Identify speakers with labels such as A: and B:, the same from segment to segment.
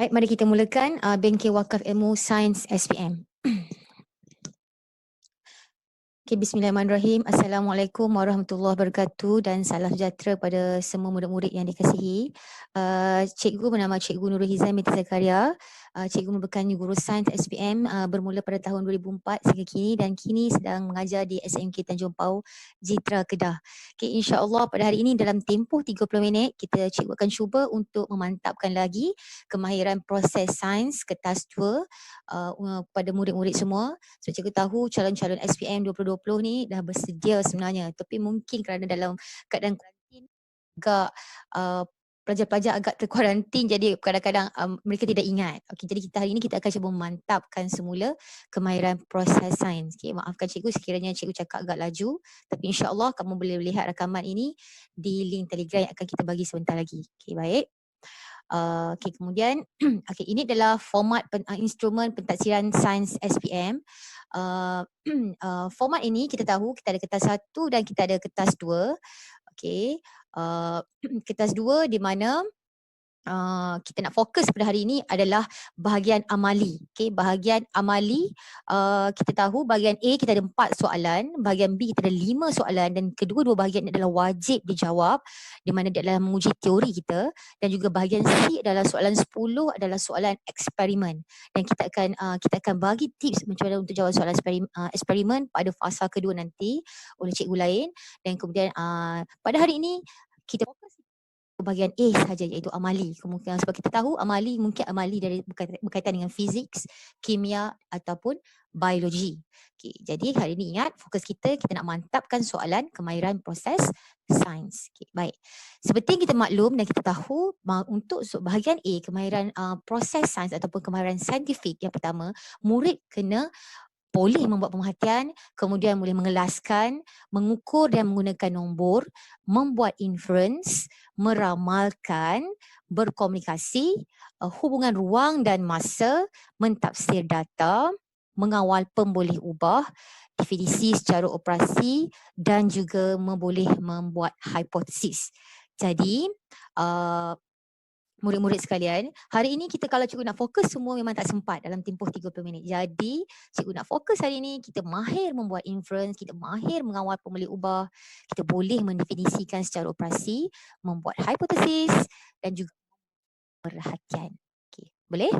A: Baik, mari kita mulakan Bengkel Wakaf Ilmu Sains SPM. Okay, bismillahirrahmanirrahim. Assalamualaikum warahmatullahi wabarakatuh dan salam sejahtera pada semua murid-murid yang dikasihi. Cikgu bernama Cikgu Nurul Hizam binti Zakaria. Cikgu merupakan guru sains SPM bermula pada tahun 2004 sehingga kini dan kini sedang mengajar di SMK Tanjung Pau, Jitra Kedah. Okay, insya-Allah pada hari ini dalam tempoh 30 minit cikgu akan cuba untuk memantapkan lagi kemahiran proses sains kertas 2 pada murid-murid semua. So cikgu tahu calon-calon SPM 2020 ni dah bersedia sebenarnya, tapi mungkin kerana dalam keadaan kuarantin agak pelajar-pelajar agak terkuarantin, jadi kadang-kadang mereka tidak ingat. Okey, jadi hari ini kita akan cuba memantapkan semula kemahiran proses sains. Okay, maafkan cikgu sekiranya cikgu cakap agak laju, tapi insya-Allah kamu boleh lihat rakaman ini di link Telegram yang akan kita bagi sebentar lagi. Okey, baik. Okay, kemudian okay, ini adalah format instrumen pentadsiran sains SPM. Format ini kita tahu kita ada kertas 1 dan kita ada kertas 2. Okay, kertas 2 di mana kita nak fokus pada hari ini adalah bahagian amali. Okay, bahagian amali kita tahu bahagian A kita ada 4 soalan, bahagian B kita ada 5 soalan dan kedua-dua bahagian adalah wajib dijawab di mana dia adalah menguji teori kita, dan juga bahagian C adalah soalan 10 adalah soalan eksperimen, dan kita akan bagi tips macam mana untuk jawab soalan eksperimen pada fasa kedua nanti oleh cikgu lain. Dan kemudian pada hari ini kita fokus bahagian A sahaja, iaitu amali. Kemungkinan sebab kita tahu amali mungkin amali dari berkaitan dengan fizik, kimia ataupun biologi. Okay, jadi hari ini ingat fokus kita nak mantapkan soalan kemahiran proses sains. Okay, baik. Seperti yang kita maklum dan kita tahu untuk bahagian A kemahiran proses sains ataupun kemahiran saintifik, yang pertama murid kena boleh membuat pemerhatian, kemudian boleh mengelaskan, mengukur dan menggunakan nombor, membuat inference, meramalkan, berkomunikasi, hubungan ruang dan masa, mentafsir data, mengawal pemboleh ubah, definisi secara operasi dan juga boleh membuat hipotesis. Jadi, murid-murid sekalian, hari ini kita kalau cikgu nak fokus semua memang tak sempat dalam tempoh 30 minit. Jadi, cikgu nak fokus hari ini kita mahir membuat inference, kita mahir mengawal pemboleh ubah, kita boleh mendefinisikan secara operasi, membuat hipotesis dan juga perhatian. Okey, boleh?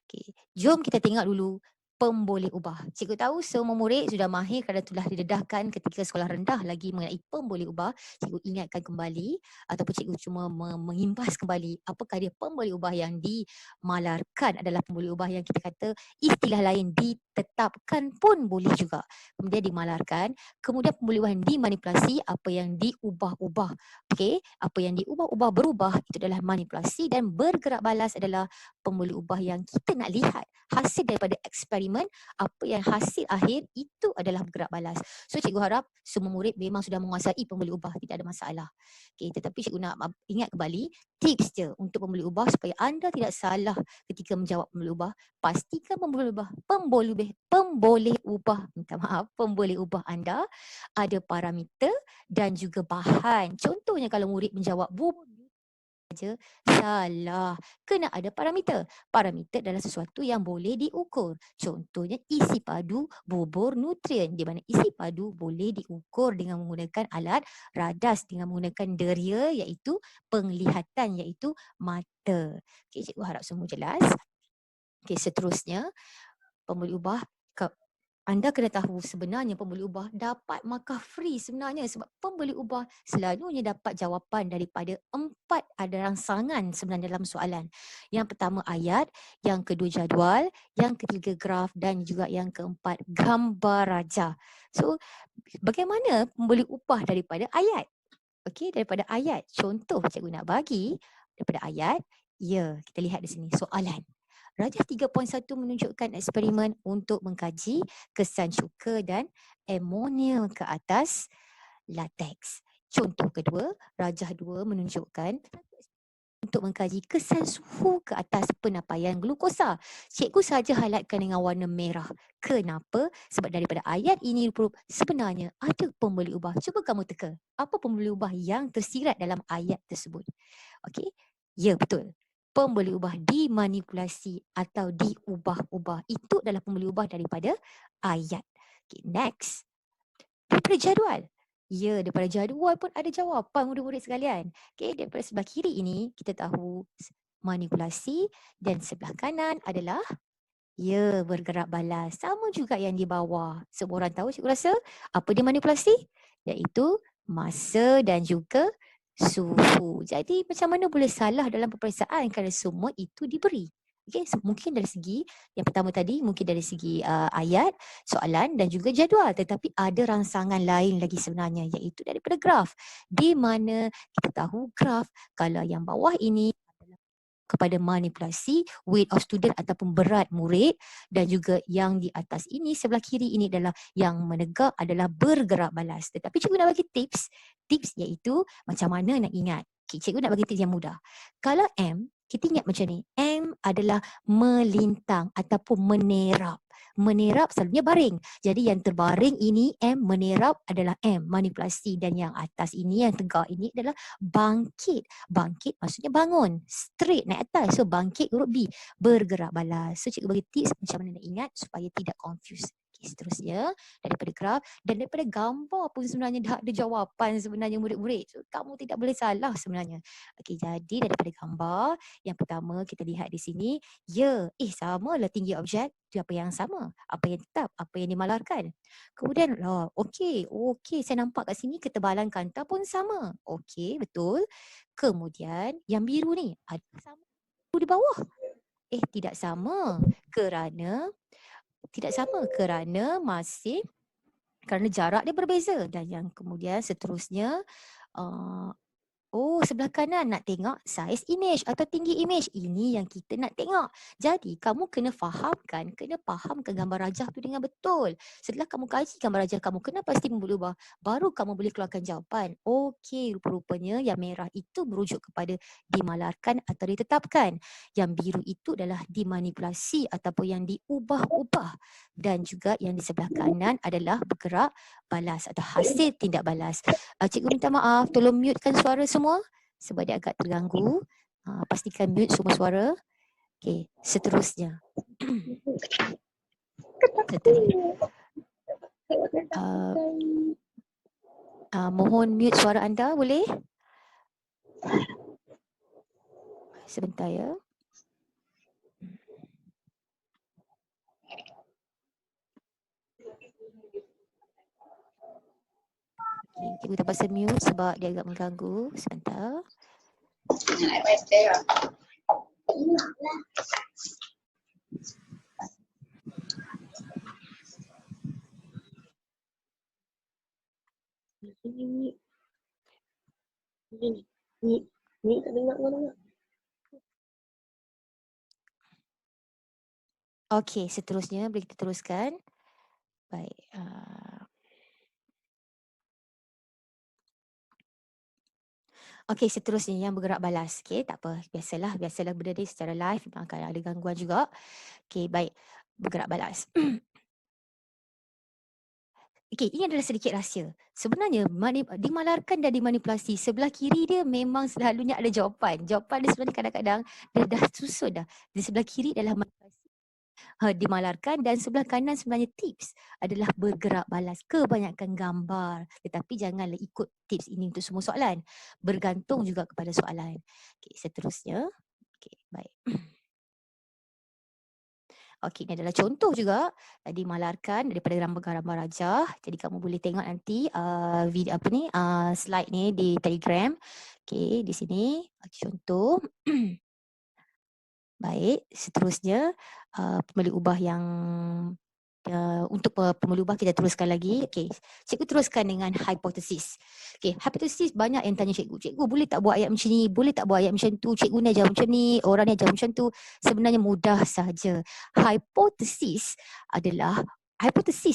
A: Okey, jom kita tengok dulu pemboleh ubah. Cikgu tahu semua murid sudah mahir kerana telah didedahkan ketika sekolah rendah lagi mengenai pemboleh ubah. Cikgu ingatkan kembali ataupun cikgu cuma mengimbas kembali apakah dia pemboleh ubah yang dimalarkan adalah pemboleh ubah yang kita kata istilah lain ditetapkan pun boleh juga. Kemudian dimalarkan, kemudian pemboleh ubah yang dimanipulasi, apa yang diubah-ubah. Okey, apa yang diubah-ubah berubah itu adalah manipulasi, dan bergerak balas adalah pemboleh ubah yang kita nak lihat hasil daripada eksperimen, apa yang hasil akhir itu adalah bergerak balas. So cikgu harap semua murid memang sudah menguasai pemboleh ubah, tidak ada masalah. Okay, tetapi cikgu nak ingat kembali tips je untuk pemboleh ubah supaya anda tidak salah ketika menjawab pemboleh ubah. Pastikan pemboleh ubah, minta maaf, pemboleh ubah anda ada parameter dan juga bahan. Contohnya kalau murid menjawab bubur saja, salah. Kena ada parameter. Parameter adalah sesuatu yang boleh diukur. Contohnya isi padu bubur nutrien, di mana isi padu boleh diukur dengan menggunakan alat radas, dengan menggunakan deria iaitu penglihatan, iaitu mata. Okey, cikgu harap semua jelas. Okey, seterusnya pemboleh ubah. Anda kena tahu sebenarnya pemboleh ubah dapat markah free sebenarnya, sebab pemboleh ubah selalunya dapat jawapan daripada 4 ada rangsangan sebenarnya dalam soalan. Yang pertama ayat, yang kedua jadual, yang ketiga graf dan juga yang keempat gambar raja. So, bagaimana pemboleh ubah daripada ayat? Okey, daripada ayat. Contoh cikgu nak bagi daripada ayat. Ya, kita lihat di sini soalan. Rajah 3.1 menunjukkan eksperimen untuk mengkaji kesan cuka dan amonia ke atas lateks. Contoh kedua, rajah 2 menunjukkan untuk mengkaji kesan suhu ke atas penapaian glukosa. Cikgu saja highlightkan dengan warna merah. Kenapa? Sebab daripada ayat ini sebenarnya ada pemboleh ubah. Cuba kamu teka. Apa pemboleh ubah yang tersirat dalam ayat tersebut? Okey? Ya, betul. pembeli ubah dimanipulasi atau diubah-ubah. Itu adalah pembeli ubah daripada ayat. Okay, next. Daripada jadual. Ya, daripada jadual pun ada jawapan murid-murid sekalian. Okay, daripada sebelah kiri ini kita tahu manipulasi dan sebelah kanan adalah ya, bergerak balas. Sama juga yang di bawah. Semua orang tahu, cikgu rasa apa dia manipulasi? Iaitu masa dan juga suhu. Jadi macam mana boleh salah dalam peperiksaan kerana semua itu diberi. Okay, so mungkin dari segi yang pertama tadi, mungkin dari segi ayat, soalan dan juga jadual. Tetapi ada rangsangan lain lagi sebenarnya, iaitu daripada graf. Di mana kita tahu graf, kalau yang bawah ini kepada manipulasi weight of student ataupun berat murid, dan juga yang di atas ini sebelah kiri ini adalah yang menegak adalah bergerak balas. Tetapi cikgu nak bagi tips iaitu macam mana nak ingat. Okay, cikgu nak bagi tips yang mudah. Kalau M, kita ingat macam ni, M adalah melintang ataupun menerap. Menerap selalunya baring. Jadi yang terbaring ini M, menerap adalah M, manipulasi, dan yang atas ini yang tegak ini adalah bangkit. Bangkit maksudnya bangun, straight naik atas. So bangkit huruf B, bergerak balas. So cikgu bagi tips macam mana nak ingat supaya tidak confuse. Okay, seterusnya daripada graf dan daripada gambar pun sebenarnya dah ada jawapan sebenarnya murid-murid. So kamu tidak boleh salah sebenarnya. Okey, jadi daripada gambar yang pertama kita lihat di sini, ya, samalah tinggi objek. Itu apa yang sama, apa yang tetap, apa yang dimalarkan. Kemudian okey, saya nampak kat sini ketebalan kanta pun sama. Okey, betul. Kemudian yang biru ni ada sama di bawah. Tidak sama kerana masih kerana jarak dia berbeza. Dan yang kemudian seterusnya sebelah kanan nak tengok saiz image atau tinggi image. Ini yang kita nak tengok. Jadi kamu kena fahamkan gambar rajah tu dengan betul. Setelah kamu kaji gambar rajah kamu, kena pasti berubah. Baru kamu boleh keluarkan jawapan. Okey, rupa-rupanya yang merah itu merujuk kepada dimalarkan atau ditetapkan. Yang biru itu adalah dimanipulasi ataupun yang diubah-ubah. Dan juga yang di sebelah kanan adalah bergerak balas atau hasil tindak balas. Cikgu minta maaf, tolong mutekan suara semua sebab dia agak terganggu. Pastikan mute semua suara. Okey, seterusnya. Mohon mute suara anda, boleh? Sebentar ya. Okay, cikgu terpaksa mute sebab dia agak mengganggu. Sebentar. Ni tak dengar mana. Okey, seterusnya boleh kita teruskan. Baik. Okey, seterusnya yang bergerak balas. Okey, tak apa. Biasalah benda ni secara live memang akan ada gangguan juga. Okey, baik. Bergerak balas. Okey, ini adalah sedikit rahsia. Sebenarnya dimalarkan dan dimanipulasi, sebelah kiri dia memang selalunya ada jawapan. Jawapan dia sebenarnya kadang-kadang dia dah susun dah. Di sebelah kiri adalah manipulasi, dimalarkan, dan sebelah kanan sebenarnya tips adalah bergerak balas. Kebanyakan gambar. Tetapi janganlah ikut tips ini untuk semua soalan. Bergantung juga kepada soalan. Okey, seterusnya. Okey, baik. Okey, ini adalah contoh juga dimalarkan daripada gambar-gambar rajah. Jadi kamu boleh tengok nanti video slide ni di Telegram. Okey, di sini contoh. Baik, seterusnya pembeli ubah yang untuk pembeli ubah kita teruskan lagi. Okey, cikgu teruskan dengan hipotesis. Okey, hipotesis banyak yang tanya cikgu. Cikgu boleh tak buat ayat macam ni? Boleh tak buat ayat macam tu? Cikgu ni ajar macam ni, orang ni ajar macam tu. Sebenarnya mudah saja. Hipotesis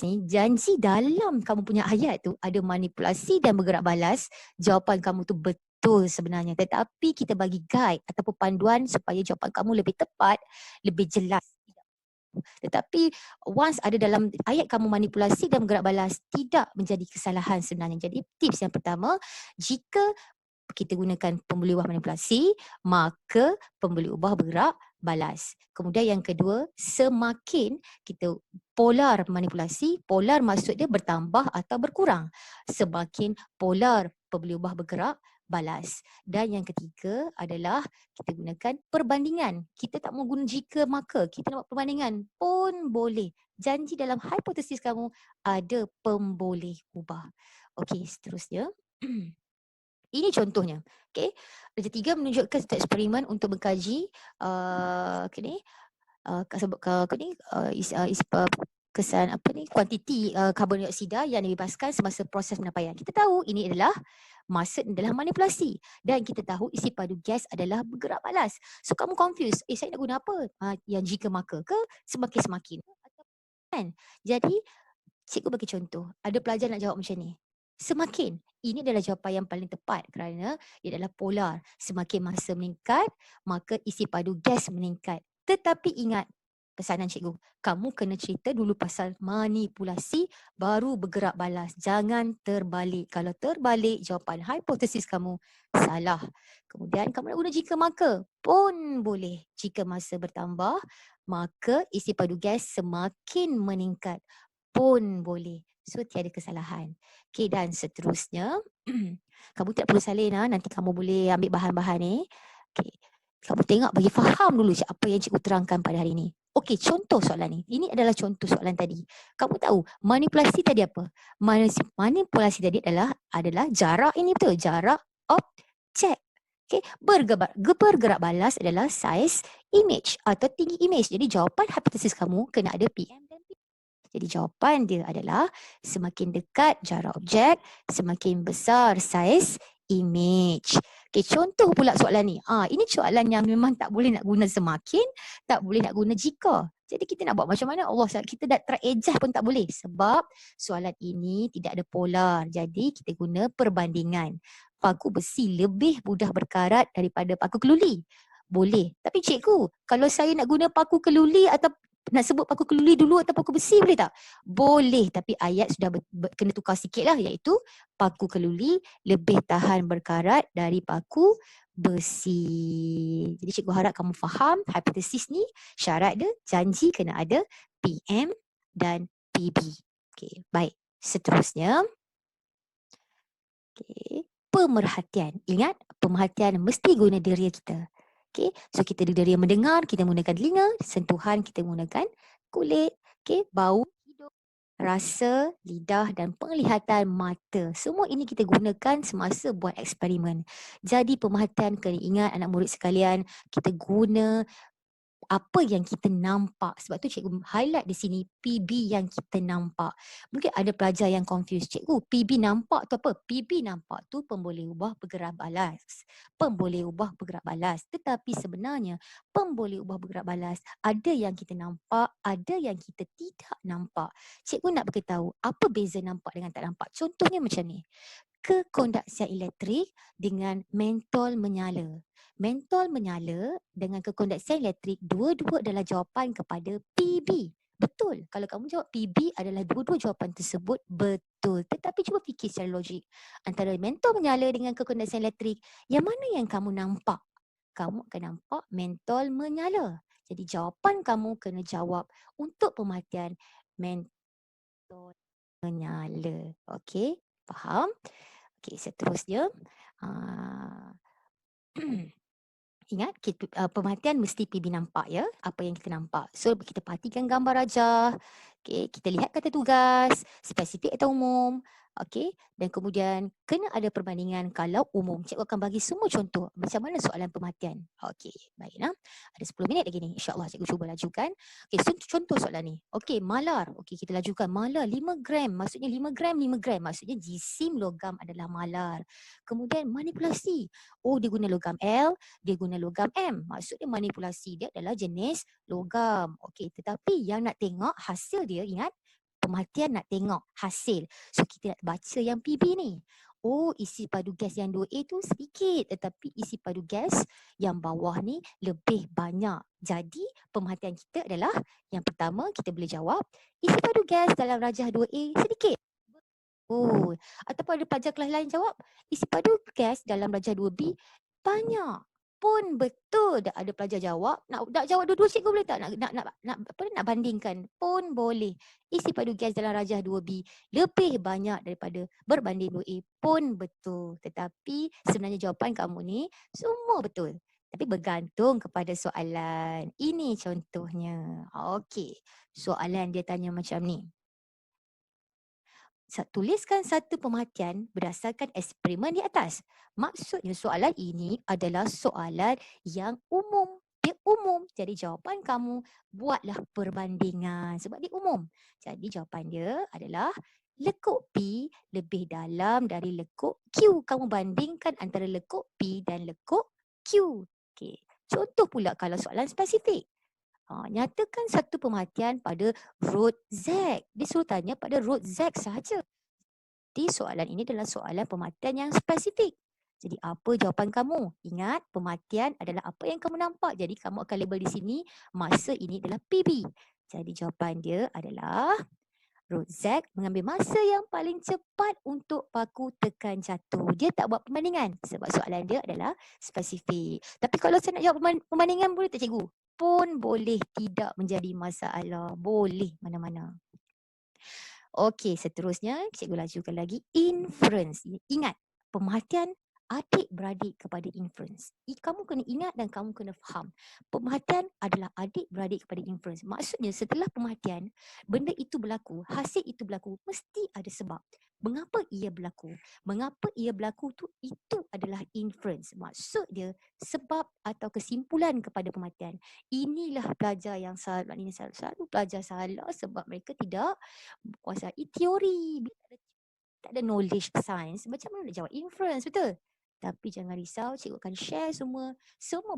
A: ni janji dalam kamu punya ayat tu ada manipulasi dan bergerak balas. Jawapan kamu tu betul sebenarnya. Tetapi kita bagi guide ataupun panduan supaya jawapan kamu lebih tepat, lebih jelas. Tetapi once ada dalam ayat kamu manipulasi dan bergerak balas, tidak menjadi kesalahan sebenarnya. Jadi tips yang pertama, jika kita gunakan pembuli ubah manipulasi, maka pembuli ubah bergerak balas. Kemudian yang kedua, semakin kita polar manipulasi, polar maksud dia bertambah atau berkurang. Semakin polar pembuli ubah bergerak balas. Dan yang ketiga adalah kita gunakan perbandingan. Kita tak mau guna jika maka, kita nak buat perbandingan pun boleh. Janji dalam hipotesis kamu ada pemboleh ubah. Okey, seterusnya. Ini contohnya. Okey. Darjah 3 menunjukkan satu eksperimen untuk mengkaji kesan kuantiti karbon dioksida yang dibebaskan semasa proses penyampaian. Kita tahu ini adalah maksud adalah manipulasi dan kita tahu isi padu gas adalah bergerak balas. So kamu confused, saya nak guna apa? Yang jika maka ke semakin-semakin. Kan? Jadi cikgu bagi contoh, ada pelajar nak jawab macam ni. Semakin, ini adalah jawapan yang paling tepat kerana ia adalah polar. Semakin masa meningkat, maka isi padu gas meningkat. Tetapi ingat, pesanan cikgu, kamu kena cerita dulu pasal manipulasi baru bergerak balas. Jangan terbalik. Kalau terbalik, jawapan hipotesis kamu salah. Kemudian kamu nak guna jika maka pun boleh. Jika masa bertambah, maka isi padu gas semakin meningkat pun boleh. So tiada kesalahan. Okey, dan seterusnya kamu tak perlu salin nanti kamu boleh ambil bahan-bahan ni. Okey. Kamu tengok bagi faham dulu apa yang cikgu terangkan pada hari ini. Okey, contoh soalan ni. Ini adalah contoh soalan tadi. Kamu tahu manipulasi tadi apa? Manipulasi tadi adalah jarak ini betul, jarak objek. Okey, bergerak balas adalah size image atau tinggi image. Jadi jawapan hipotesis kamu kena ada PM dan P. Jadi jawapan dia adalah semakin dekat jarak objek, semakin besar saiz image. Okay, contoh pula soalan ni. Ini soalan yang memang tak boleh nak guna semakin, tak boleh nak guna jika. Jadi kita nak buat macam mana? Allah, kita dah try ejah pun tak boleh. Sebab soalan ini tidak ada polar. Jadi kita guna perbandingan. Paku besi lebih mudah berkarat daripada paku keluli. Boleh. Tapi cikgu, kalau saya nak guna paku keluli atau nak sebut paku keluli dulu atau paku besi boleh tak? Boleh, tapi ayat sudah kena tukar sikit lah, iaitu paku keluli lebih tahan berkarat dari paku besi. Jadi cikgu harap kamu faham hipotesis ni, syarat dia janji kena ada PM dan PB. Okey, baik. Seterusnya. Okey, pemerhatian. Ingat, pemerhatian mesti guna deria kita. Okay, so kita dari yang mendengar, kita menggunakan telinga, sentuhan kita menggunakan kulit, okay, bau, hidung, rasa, lidah dan penglihatan mata. Semua ini kita gunakan semasa buat eksperimen. Jadi pemerhatian kena ingat anak murid sekalian, kita guna apa yang kita nampak. Sebab tu cikgu highlight di sini PB yang kita nampak. Mungkin ada pelajar yang confused. Cikgu, PB nampak tu apa? PB nampak tu pemboleh ubah bergerak balas. Pemboleh ubah bergerak balas. Tetapi sebenarnya pemboleh ubah bergerak balas ada yang kita nampak, ada yang kita tidak nampak. Cikgu nak beritahu apa beza nampak dengan tak nampak. Contohnya macam ni. Kekondaksian elektrik dengan mentol menyala. Mentol menyala dengan kekondaksian elektrik, dua-dua adalah jawapan kepada PB. Betul. Kalau kamu jawab PB adalah dua-dua jawapan tersebut betul. Tetapi cuba fikir secara logik. Antara mentol menyala dengan kekondaksian elektrik, yang mana yang kamu nampak? Kamu akan nampak mentol menyala. Jadi jawapan kamu kena jawab untuk pemerhatian mentol menyala. Okey? Faham? Okey, seterusnya. Ingat, pemerhatian mesti PB nampak ya, apa yang kita nampak. So kita perhatikan gambar rajah, okay, kita lihat kata tugas, spesifik atau umum, okay, dan kemudian kena ada perbandingan kalau umum. Cikgu akan bagi semua contoh macam mana soalan pemerhatian. Okey, baiklah. Ada 10 minit lagi ni, insyaAllah cikgu cuba lajukan. Okey, contoh soalan ni. Okey, malar. Okey, kita lajukan malar 5 gram. Maksudnya 5 gram, 5 gram. Maksudnya jisim logam adalah malar. Kemudian manipulasi. Oh, dia guna logam L, dia guna logam M. Maksudnya manipulasi dia adalah jenis logam. Okey, tetapi yang nak tengok hasil dia, ingat, pemerhatian nak tengok hasil. So kita nak baca yang PB ni. Oh, isi padu gas yang 2A tu sedikit, tetapi isi padu gas yang bawah ni lebih banyak. Jadi pemerhatian kita adalah yang pertama kita boleh jawab, isi padu gas dalam rajah 2A sedikit. Oh, ataupun ada pelajar kelas lain jawab, isi padu gas dalam darjah 2B banyak. Pun betul. Dah ada pelajar jawab, nak jawab dua-dua cikgu boleh tak? Nak bandingkan. Pun boleh. Isi padu gas dalam darjah 2B lebih banyak daripada berbanding 2A. Pun betul. Tetapi sebenarnya jawapan kamu ni semua betul. Tapi bergantung kepada soalan. Ini contohnya. Okey. Soalan dia tanya macam ni. Tuliskan satu pemerhatian berdasarkan eksperimen di atas. Maksudnya soalan ini adalah soalan yang umum. Dia umum. Jadi jawapan kamu buatlah perbandingan sebab dia umum. Jadi jawapan dia adalah lekuk P lebih dalam dari lekuk Q. Kamu bandingkan antara lekuk P dan lekuk Q. Okey. Contoh pula kalau soalan spesifik. Nyatakan satu pemerhatian pada root Z. Dia suruh tanya pada root Z sahaja. Jadi soalan ini adalah soalan pemerhatian yang spesifik. Jadi apa jawapan kamu? Ingat, pemerhatian adalah apa yang kamu nampak. Jadi kamu akan label di sini, masa ini adalah PB. Jadi jawapan dia adalah root Z mengambil masa yang paling cepat untuk paku tekan jatuh. Dia tak buat perbandingan sebab soalan dia adalah spesifik. Tapi kalau saya nak jawab perbandingan boleh tak cikgu? Pun boleh, tidak menjadi masalah. Boleh mana-mana. Okey, seterusnya cikgu lajukan lagi inference. Ingat, pemerhatian adik-beradik kepada inference. Kamu kena ingat dan kamu kena faham. Pemerhatian adalah adik-beradik kepada inference. Maksudnya setelah pemerhatian, benda itu berlaku, hasil itu berlaku, mesti ada sebab. Mengapa ia berlaku? Mengapa ia berlaku tu itu adalah inference. Maksud dia sebab atau kesimpulan kepada pemerhatian. Inilah pelajar yang salah. Ini selalu pelajar salah sebab mereka tidak kuasai teori. Bila tak ada knowledge science, macam mana nak jawab inference, betul? Tapi jangan risau, cikgu akan share semua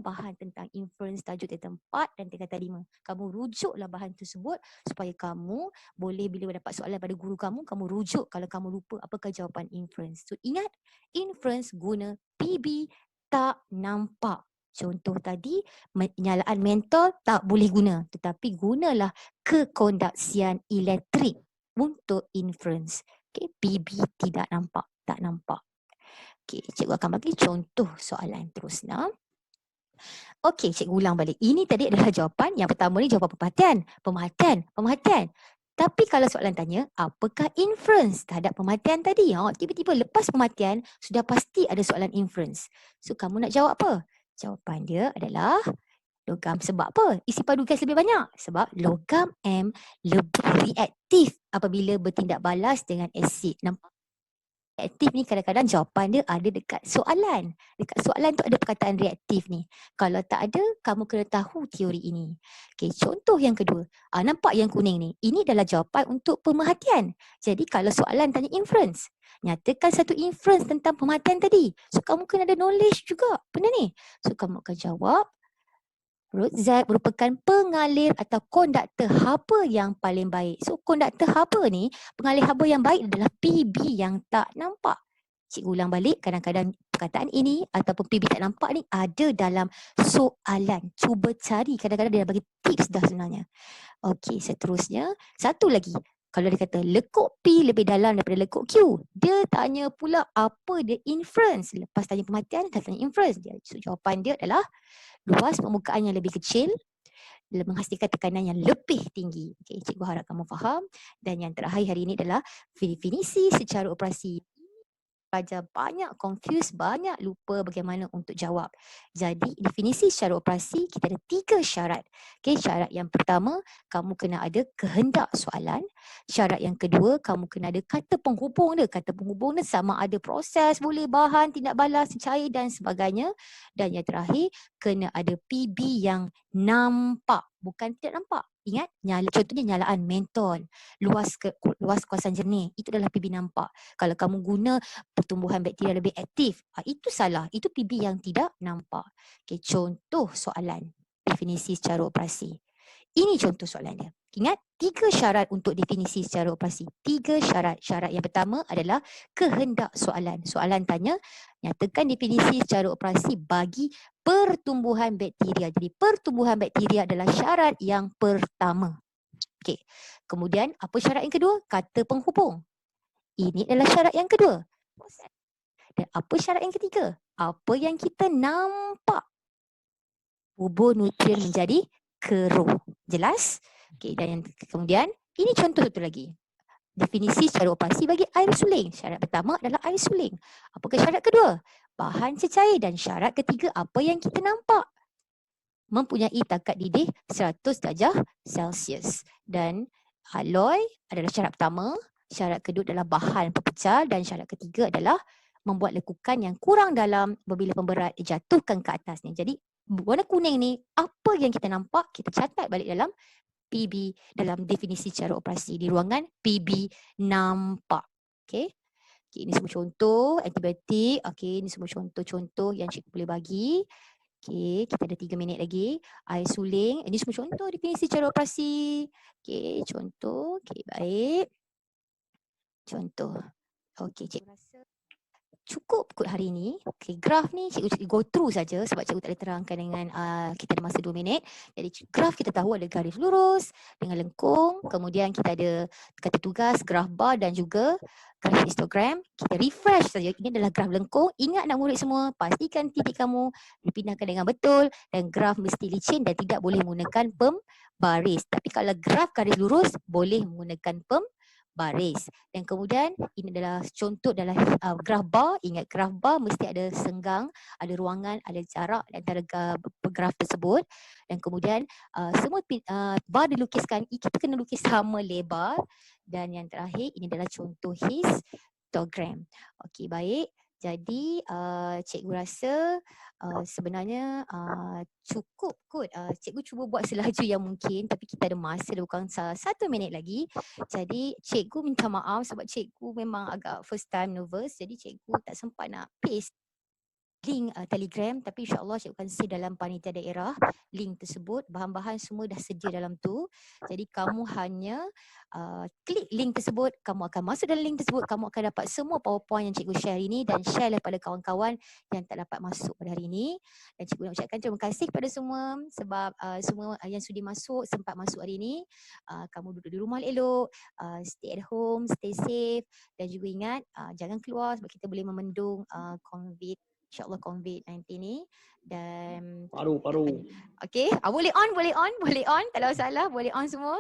A: bahan tentang inference, tajuk tingkatan 4 dan tingkatan 5. Kamu rujuklah bahan tersebut supaya kamu boleh bila dapat soalan pada guru kamu rujuk kalau kamu lupa apakah jawapan inference. So ingat, inference guna PB tak nampak. Contoh tadi, penyalaan mental tak boleh guna. Tetapi gunalah kekondaksian elektrik untuk inference. Okay, PB tidak nampak, tak nampak. Okey, cikgu akan bagi contoh soalan terusnya. Okey, cikgu ulang balik. Ini tadi adalah jawapan. Yang pertama ni jawapan pemerhatian. Tapi kalau soalan tanya, apakah inference terhadap pemerhatian tadi? Tiba-tiba lepas pemerhatian, sudah pasti ada soalan inference. So, kamu nak jawab apa? Jawapan dia adalah logam. Sebab apa? Isi padu gas lebih banyak. Sebab logam M lebih reaktif apabila bertindak balas dengan asid. Nampak? Reaktif ni kadang-kadang jawapan dia ada dekat soalan. Dekat soalan tu ada perkataan reaktif ni. Kalau tak ada, kamu kena tahu teori ini. Okey, contoh yang kedua. Nampak yang kuning ni? Ini adalah jawapan untuk pemerhatian. Jadi kalau soalan tanya inference, nyatakan satu inference tentang pemerhatian tadi. So kamu kena ada knowledge juga benda ni. So kamu akan jawab root Z merupakan pengalir atau konduktor haba yang paling baik. So konduktor haba ni, pengalir haba yang baik adalah PB yang tak nampak. Cikgu ulang balik, kadang-kadang perkataan ini ataupun PB tak nampak ni ada dalam soalan. Cuba cari, kadang-kadang dia dah bagi tips dah sebenarnya. Okey, seterusnya, satu lagi. Kalau dia kata lekuk P lebih dalam daripada lekuk Q, dia tanya pula apa dia inference. Lepas tanya pemerhatian, dia tanya inference. So, jawapan dia adalah luas permukaan yang lebih kecil menghasilkan tekanan yang lebih tinggi. Okay, cikgu harap kamu faham. Dan yang terakhir hari ini adalah definisi secara operasi. Pelajar banyak confused, banyak lupa bagaimana untuk jawab. Jadi definisi secara operasi kita ada 3 syarat. Okay, syarat yang pertama, kamu kena ada kehendak soalan. Syarat yang kedua, kamu kena ada kata penghubung dia. Kata penghubung dia sama ada proses, boleh bahan, tindak balas, cair dan sebagainya. Dan yang terakhir, kena ada PB yang nampak, bukan tidak nampak. Ingat, contohnya nyalaan mentol, luas kawasan jernih, itu adalah PB nampak. Kalau kamu guna pertumbuhan bakteria lebih aktif, itu salah, itu PB yang tidak nampak. Okay, contoh soalan definisi secara operasi. Ini contoh soalan dia. Ingat, 3 syarat untuk definisi secara operasi. 3 syarat. Syarat yang pertama adalah kehendak soalan. Soalan tanya, nyatakan definisi secara operasi bagi pertumbuhan bakteria. Jadi pertumbuhan bakteria adalah syarat yang pertama. Okey. Kemudian apa syarat yang kedua? Kata penghubung. Ini adalah syarat yang kedua. Dan apa syarat yang ketiga? Apa yang kita nampak. Bubur nutrien menjadi keruh. Jelas? Okay, dan yang kemudian, ini contoh satu lagi. Definisi secara operasi bagi air suling. Syarat pertama adalah air suling. Apakah syarat kedua? Bahan cecair. Dan syarat ketiga, apa yang kita nampak. Mempunyai takat didih 100 darjah Celsius. Dan alloy adalah syarat pertama. Syarat kedua adalah bahan pepecah. Dan syarat ketiga adalah membuat lekukan yang kurang dalam apabila pemberat jatuhkan ke atasnya. Jadi warna kuning ni, apa yang kita nampak, kita catat balik dalam PB, dalam definisi cara operasi di ruangan PB nampak. Okay. Okay, ini semua contoh antibiotik. Okay, ini semua contoh-contoh yang cikgu boleh bagi. Okay, kita ada 3 minit lagi. Air suling, ini semua contoh definisi cara operasi. Okay, contoh. Okay, baik. Contoh. Okay, cikgu rasa cukup kot hari ni. Okay, graf ni cikgu go through saja sebab cikgu tak boleh terangkan dengan kita ada masa 2 minit. Jadi graf kita tahu ada garis lurus dengan lengkung. Kemudian kita ada kata tugas, graf bar dan juga graf histogram. Kita refresh saja. Ini adalah graf lengkung. Ingat nak murid semua, pastikan titik kamu dipindahkan dengan betul dan graf mesti licin dan tidak boleh menggunakan pembaris. Tapi kalau graf garis lurus boleh menggunakan baris. Dan kemudian ini adalah contoh adalah graf bar. Ingat graf bar mesti ada senggang, ada ruangan, ada jarak antara graf tersebut. Dan kemudian semua bar dilukiskan, kita kena lukis sama lebar. Dan yang terakhir ini adalah contoh histogram. Okey, baik. Jadi cikgu rasa sebenarnya cukup kot. Cikgu cuba buat selaju yang mungkin, tapi kita ada masa lebih kurang 1 minit lagi. Jadi cikgu minta maaf sebab cikgu memang agak first time nervous. Jadi cikgu tak sempat nak paste link Telegram, tapi insyaAllah cikgu akan share dalam panitia daerah link tersebut. Bahan-bahan semua dah sedia dalam tu. Jadi kamu hanya klik link tersebut, kamu akan masuk dalam link tersebut, kamu akan dapat semua PowerPoint yang cikgu share hari ini dan share pada kawan-kawan yang tak dapat masuk pada hari ini. Dan cikgu nak ucapkan terima kasih kepada semua sebab semua yang sudi masuk, sempat masuk hari ini. Kamu duduk di rumah elok, stay at home, stay safe dan juga ingat jangan keluar sebab kita boleh memendung COVID, InsyaAllah COVID-19 ni. Dan
B: Paru.
A: okay, boleh on, tak ada masalah, boleh on semua.